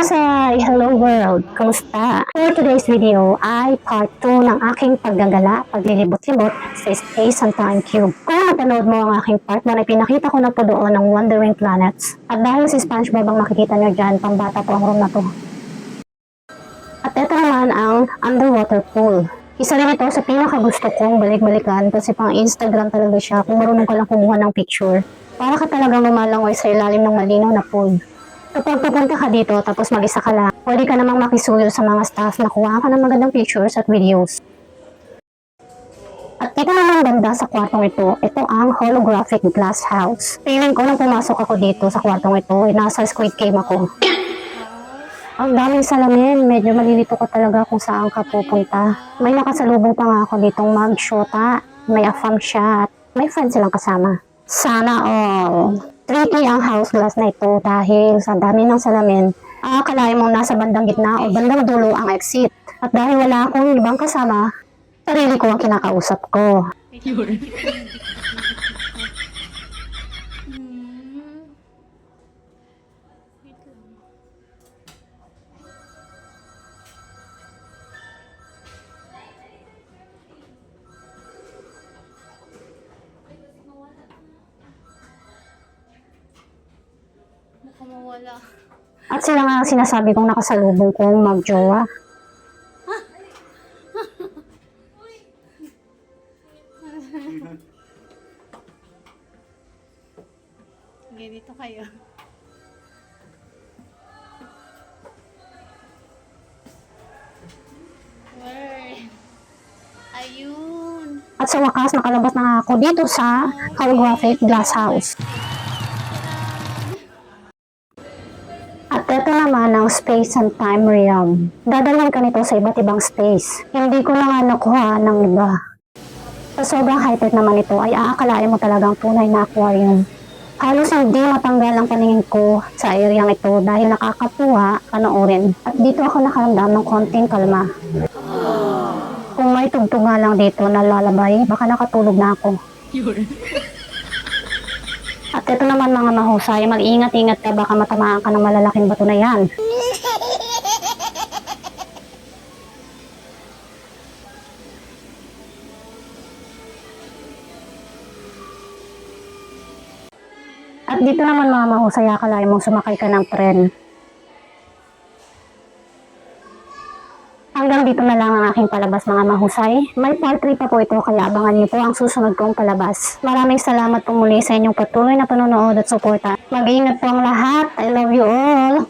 Mahusay! Hello world! Kumusta? For today's video ay part 2 ng aking paggagala, paglilibot-libot sa Space and Time Cube. Kung napanood mo ang aking part 1 ay pinakita ko na po doon ng Wandering Planets. At dahil si SpongeBob ang makikita nyo dyan, pambata po ang room na to. At ito naman ang underwater pool. Isa rin ito sa pinakagusto kong balik-balikan kasi pang Instagram talaga siya kung marunong ka lang kumuha ng picture. Para ka talagang lumalangoy sa ilalim ng malinaw na pool. Kapag pupunta ka dito tapos mag-isa ka lang, pwede ka namang makisuyo sa mga staff na kuha ka ng magandang pictures at videos. At ito naman ganda sa kwartong ito ang holographic glass house. Feeling ko nang pumasok ako dito sa kwartong ito, nasa Squid Game ako. Ang daming salamin, medyo malilito ka talaga kung saan ka pupunta. May nakasalubong pa nga ako ditong mag-shota, may afam siya at may friend silang kasama. Sana all! Tricky ang house glass na ito dahil sa dami ng salamin, akalain mong nasa bandang gitna o bandang dulo ang exit. At dahil wala akong ibang kasama, sarili ko ang kinakausap ko. Mawala. At sila nga ang sinasabi kong nakasalubong kong magjowa. Okay, dito kayo. Where? Ayun. At sa wakas, nakalabas na ako dito sa holographic glass house. At ito naman ang Space and Time Realm. Dadalhin ka nito sa iba't ibang space. Hindi ko na nga nakuha ng iba. Sa sobrang high-tech naman ito ay aakalain mo talagang tunay na aquarium. Halos hindi matanggal ang paningin ko sa area ito dahil nakakatuwa panoorin. At dito ako nakaramdam ng konting kalma. Kung may tugtog nga lang dito na lalabay, baka nakatulog na ako. At ito naman mga mahusay, mag-ingat-ingat ka, baka matamaan ka ng malalaking bato na yan. At dito naman mga mahusay, akalain mong sumakay ka ng tren. Hanggang dito na lang ang aking palabas mga mahusay. May part 3 pa po ito kaya abangan niyo po ang susunod kong palabas. Maraming salamat po muli sa inyong patuloy na panonood at suporta. Mag-ingat po ang lahat. I love you all.